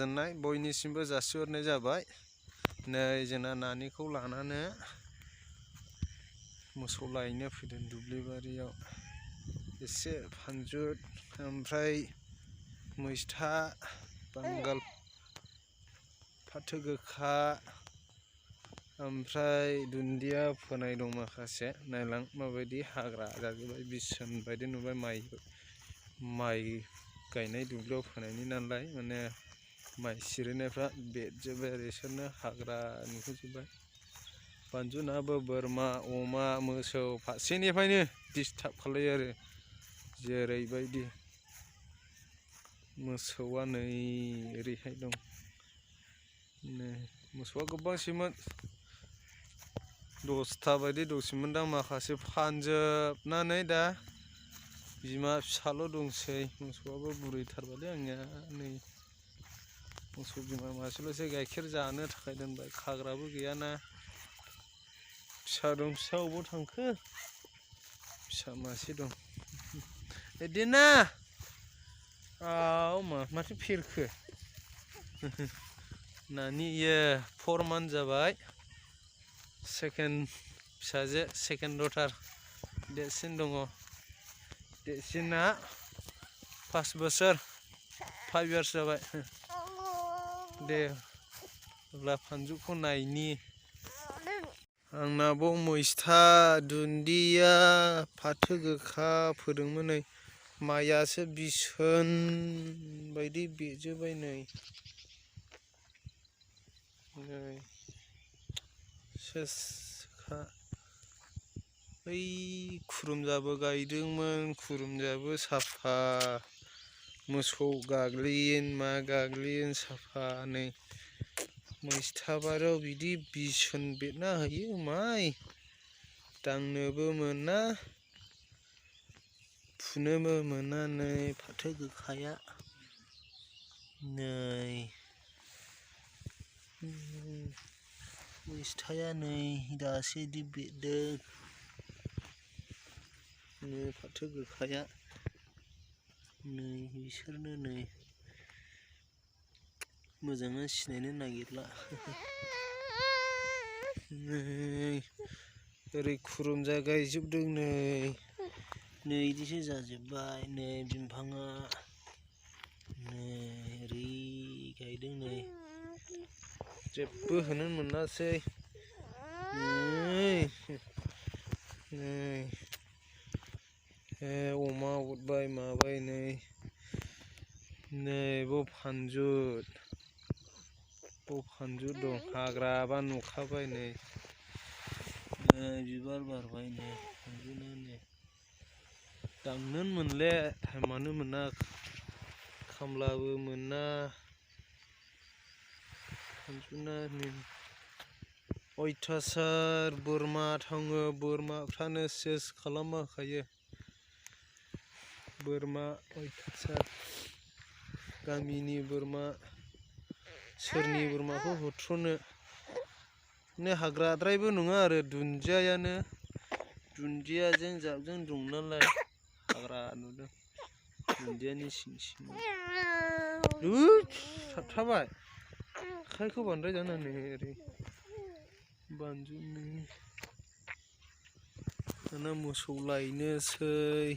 गोजोननाय बयनिसिमबो जासिहरनाय जाबाय। नै जोंना नानिखौ लानानै मोसौ लायनो फैदों दुब्लि बारियाव। एसे फानजुद ओमफ्राय मैथा बांगाल फाथो गोखा ओमफ्राय दुन्दिया फोनाय दं माखासे। नायलां माबायदि हाग्रा जाजोब्बाय बिसोन बायदि नुबाय। माइ गायनाय दुब्लियाव फोनायनि नालाय माने माइ सिरिनायफ्रा बेरजोब्बाय आरो इसोरनो हाग्रा नुहोजोब्बाय। फानजुनाबो बोरमा अमा मोसौ फारसेनिफ्रायनो डिस्टार्ब खालायो आरो जेरैबायदि। मोसौआ नै ओरैहाय दं। नै मोसौआ गोबांसैमोन 10था बायदि दंसैमोन दां। माखासे फानजोबनानै दा बिमा फिसाल' दंसै। मोसौआबो बुरैथारबायलै आंनिया। नै मोसौ बिमा मासेल'सै गाइखेर जानो थाखाय दोनबाय। खाग्राबो गैयाना। फिसा दं। फिसा अबाव थांखो? फिसा मासे दं। बिदिनो माथो फेरखो? नानि इयो 4 मान्थ जाबाय। सेकेन्ड फिसाजो सेकेन्ड डटार देरसिन दङ। देरसिना 5 बोसोर 5 इयार्स जाबाय। दे अब्ला फानजुखौ नायनि। आंनाबो मैथा दुन्दिया फाथो गोखा फोदोंमोन। नै माइआसो बिसोन बायदि बेजोब्बाय। नै सेसखा बै खुरुमजाबो गायदोंमोन। खुरुमजाबो साफा मोसौ गाग्लिन मा गाग्लिन साफा। नै मैथा बारियाव बिदि बिसोन बेरना होयो माइ दांनोबो मोना फुनोबो मोना। नै फाथो गोखाया नै मैथाया नै दासो इदि बेरदों। नै फाथो गोखाया नै बिसोरनो नै मोजाङै सिनायनो नागिरला। नै ओरै खुरुमजा गायजोबदों। नै इदिसो जाजोब्बाय। नै बिफाङा नै ओरै गायदों। नै जेबो होनो मोनासै। नै अमा उरबाय माबाय। नै बाव फानजुद दं। हाग्राबा नुखाबाय। नै बिबार बारबाय। नै फानजुना नै दांनोनो मोनले टाइमानो मोना खामलाबो मोना। फानजुना नै अयथासार बोरमा थाङो। बोरमाफ्रानो सेस खालामना होखायो। बोरमा अयथासार गामिनि बोरमा सोरनि बोरमाखौ होथ्र'नो। हाग्राद्रायबो नङा आरो दुन्दियायानो। दुन्दियाजों जाबजों दं नालाय हाग्रा नुदों। दुन्दियानि सिं सिङाव थाबथाबाय। आखाइखौ बांद्राय जानो नै ओरै बानजुदनि दाना मोसौ लायनोसै।